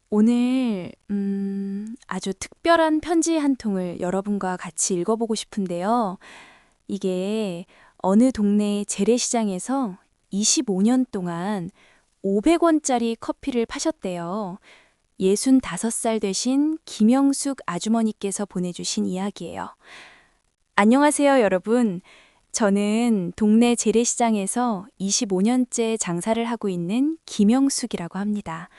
오늘 아주 특별한 편지 한 통을 여러분과 같이 읽어보고 싶은데요. 이게 어느 동네 재래시장에서 25년 동안 500원짜리 커피를 파셨대요. 65살 되신 김영숙 아주머니께서 보내주신 이야기예요. 안녕하세요, 여러분. 저는 동네 재래시장에서 25년째 장사를 하고 있는 김영숙이라고 합니다.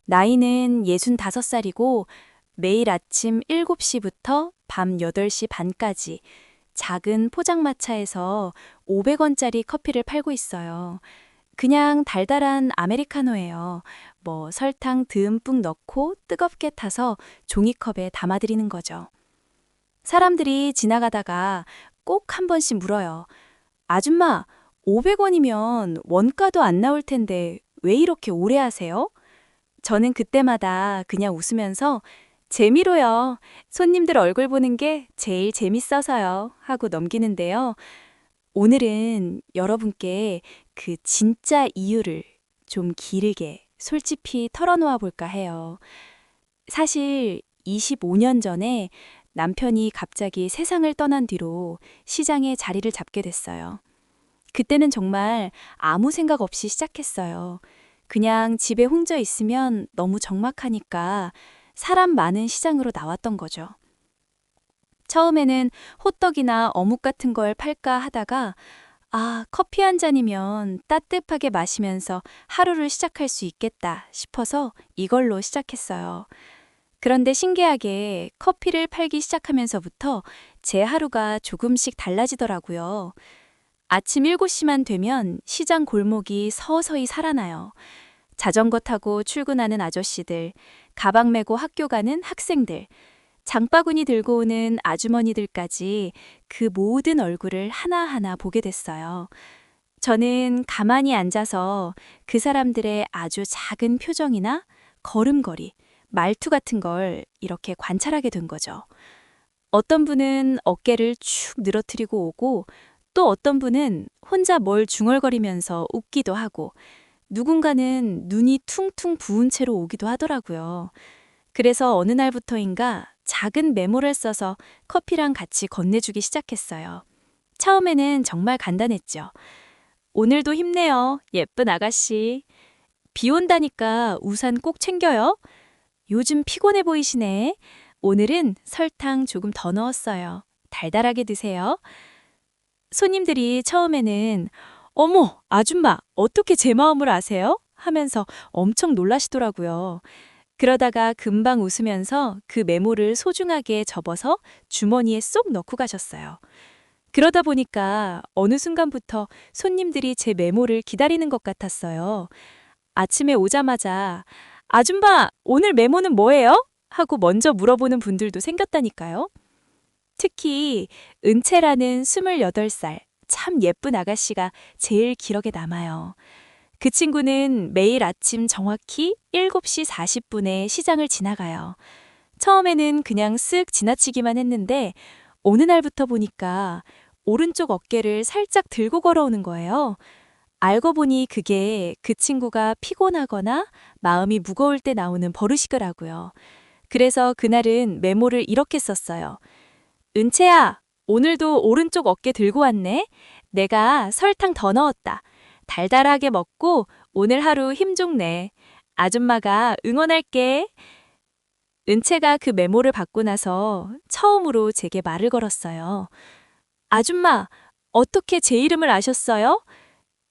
나이는 65살이고 매일 아침 7시부터 밤 8시 반까지 작은 포장마차에서 500원짜리 커피를 팔고 있어요. 그냥 달달한 아메리카노예요. 설탕 듬뿍 넣고 뜨겁게 타서 종이컵에 담아드리는 거죠. 사람들이 지나가다가 꼭 한 번씩 물어요. 아줌마, 500원이면 원가도 안 나올 텐데 왜 이렇게 오래 하세요? 저는 그때마다 그냥 웃으면서 재미로요. 손님들 얼굴 보는 게 제일 재밌어서요. 하고 넘기는데요. 오늘은 여러분께 그 진짜 이유를 좀 길게 솔직히 털어놓아 볼까 해요. 사실 25년 전에 남편이 갑자기 세상을 떠난 뒤로 시장에 자리를 잡게 됐어요. 그때는 정말 아무 생각 없이 시작했어요. 그냥 집에 혼자 있으면 너무 적막하니까 사람 많은 시장으로 나왔던 거죠. 처음에는 호떡이나 어묵 같은 걸 팔까 하다가 커피 한 잔이면 따뜻하게 마시면서 하루를 시작할 수 있겠다 싶어서 이걸로 시작했어요. 그런데 신기하게 커피를 팔기 시작하면서부터 제 하루가 조금씩 달라지더라고요. 아침 7시만 되면 시장 골목이 서서히 살아나요. 자전거 타고 출근하는 아저씨들, 가방 메고 학교 가는 학생들, 장바구니 들고 오는 아주머니들까지 그 모든 얼굴을 하나하나 보게 됐어요. 저는 가만히 앉아서 그 사람들의 아주 작은 표정이나 걸음걸이, 말투 같은 걸 이렇게 관찰하게 된 거죠. 어떤 분은 어깨를 축 늘어뜨리고 오고 또 어떤 분은 혼자 뭘 중얼거리면서 웃기도 하고 누군가는 눈이 퉁퉁 부은 채로 오기도 하더라고요. 그래서 어느 날부터인가 작은 메모를 써서 커피랑 같이 건네주기 시작했어요. 처음에는 정말 간단했죠. 오늘도 힘내요, 예쁜 아가씨. 비 온다니까 우산 꼭 챙겨요. 요즘 피곤해 보이시네. 오늘은 설탕 조금 더 넣었어요. 달달하게 드세요. 손님들이 처음에는 어머, 아줌마, 어떻게 제 마음을 아세요? 하면서 엄청 놀라시더라고요. 그러다가 금방 웃으면서 그 메모를 소중하게 접어서 주머니에 쏙 넣고 가셨어요. 그러다 보니까 어느 순간부터 손님들이 제 메모를 기다리는 것 같았어요. 아침에 오자마자 아줌마, 오늘 메모는 뭐예요? 하고 먼저 물어보는 분들도 생겼다니까요. 특히 은채라는 28살 참 예쁜 아가씨가 제일 기억에 남아요. 그 친구는 매일 아침 정확히 7시 40분에 시장을 지나가요. 처음에는 그냥 쓱 지나치기만 했는데 어느 날부터 보니까 오른쪽 어깨를 살짝 들고 걸어오는 거예요. 알고 보니 그게 그 친구가 피곤하거나 마음이 무거울 때 나오는 버릇이더라고요. 그래서 그날은 메모를 이렇게 썼어요. 은채야, 오늘도 오른쪽 어깨 들고 왔네. 내가 설탕 더 넣었다. 달달하게 먹고 오늘 하루 힘 좀 내. 아줌마가 응원할게. 은채가 그 메모를 받고 나서 처음으로 제게 말을 걸었어요. 아줌마, 어떻게 제 이름을 아셨어요?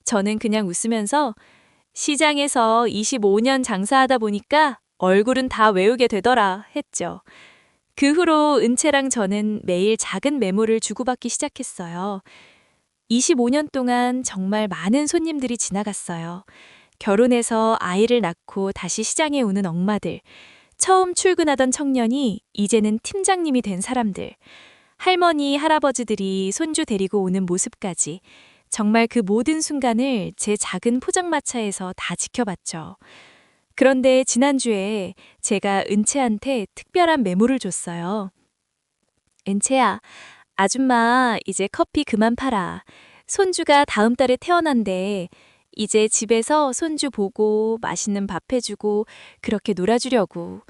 저는 그냥 웃으면서 시장에서 25년 장사하다 보니까 얼굴은 다 외우게 되더라 했죠. 그 후로 은채랑 저는 매일 작은 메모를 주고받기 시작했어요. 25년 동안 정말 많은 손님들이 지나갔어요. 결혼해서 아이를 낳고 다시 시장에 오는 엄마들, 처음 출근하던 청년이 이제는 팀장님이 된 사람들, 할머니, 할아버지들이 손주 데리고 오는 모습까지 정말 그 모든 순간을 제 작은 포장마차에서 다 지켜봤죠. 그런데 지난주에 제가 은채한테 특별한 메모를 줬어요. 은채야, 아줌마 이제 커피 그만 팔아. 손주가 다음 달에 태어난대. 이제 집에서 손주 보고 맛있는 밥 해주고 그렇게 놀아주려고.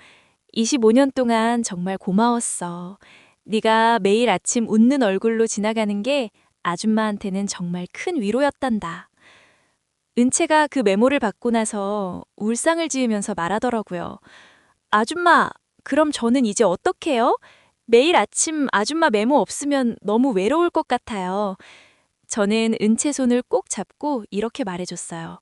25년 동안 정말 고마웠어. 네가 매일 아침 웃는 얼굴로 지나가는 게 아줌마한테는 정말 큰 위로였단다. 은채가 그 메모를 받고 나서 울상을 지으면서 말하더라고요. 아줌마, 그럼 저는 이제 어떡해요? 매일 아침 아줌마 메모 없으면 너무 외로울 것 같아요. 저는 은채 손을 꼭 잡고 이렇게 말해줬어요.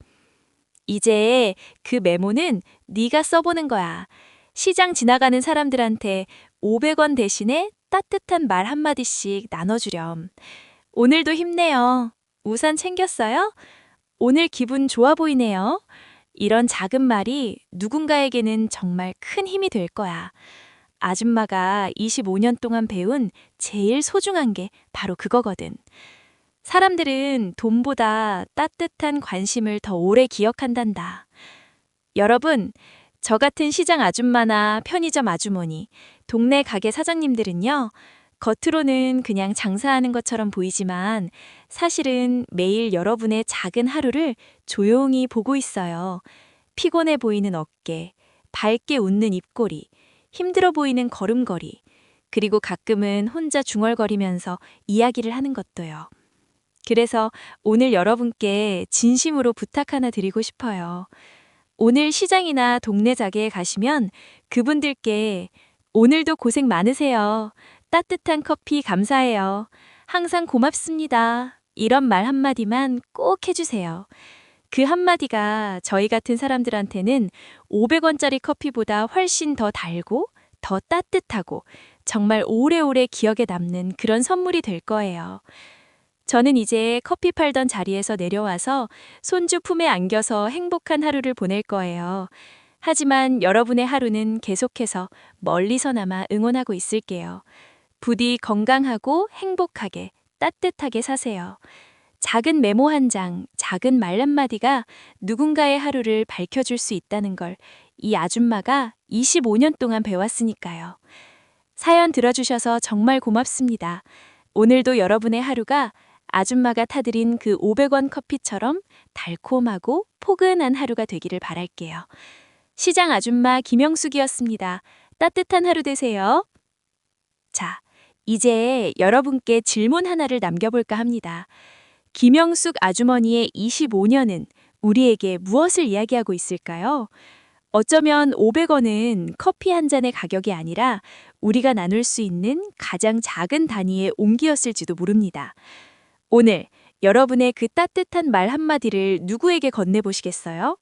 이제 그 메모는 네가 써보는 거야. 시장 지나가는 사람들한테 500원 대신에 따뜻한 말 한마디씩 나눠주렴. 오늘도 힘내요. 우산 챙겼어요? 오늘 기분 좋아 보이네요. 이런 작은 말이 누군가에게는 정말 큰 힘이 될 거야. 아줌마가 25년 동안 배운 제일 소중한 게 바로 그거거든. 사람들은 돈보다 따뜻한 관심을 더 오래 기억한단다. 여러분, 저 같은 시장 아줌마나 편의점 아주머니, 동네 가게 사장님들은요, 겉으로는 그냥 장사하는 것처럼 보이지만 사실은 매일 여러분의 작은 하루를 조용히 보고 있어요. 피곤해 보이는 어깨, 밝게 웃는 입꼬리, 힘들어 보이는 걸음걸이, 그리고 가끔은 혼자 중얼거리면서 이야기를 하는 것도요. 그래서 오늘 여러분께 진심으로 부탁 하나 드리고 싶어요. 오늘 시장이나 동네 가게에 가시면 그분들께 오늘도 고생 많으세요. 따뜻한 커피 감사해요. 항상 고맙습니다. 이런 말 한마디만 꼭 해주세요. 그 한마디가 저희 같은 사람들한테는 500원짜리 커피보다 훨씬 더 달고 더 따뜻하고 정말 오래오래 기억에 남는 그런 선물이 될 거예요. 저는 이제 커피 팔던 자리에서 내려와서 손주 품에 안겨서 행복한 하루를 보낼 거예요. 하지만 여러분의 하루는 계속해서 멀리서나마 응원하고 있을게요. 부디 건강하고 행복하게 따뜻하게 사세요. 작은 메모 한 장, 작은 말 한마디가 누군가의 하루를 밝혀줄 수 있다는 걸 이 아줌마가 25년 동안 배웠으니까요. 사연 들어주셔서 정말 고맙습니다. 오늘도 여러분의 하루가 아줌마가 타드린 그 500원 커피처럼 달콤하고 포근한 하루가 되기를 바랄게요. 시장 아줌마 김영숙이었습니다. 따뜻한 하루 되세요. 자, 이제 여러분께 질문 하나를 남겨볼까 합니다. 김영숙 아주머니의 25년은 우리에게 무엇을 이야기하고 있을까요? 어쩌면 500원은 커피 한 잔의 가격이 아니라 우리가 나눌 수 있는 가장 작은 단위의 온기였을지도 모릅니다. 오늘 여러분의 그 따뜻한 말 한마디를 누구에게 건네보시겠어요?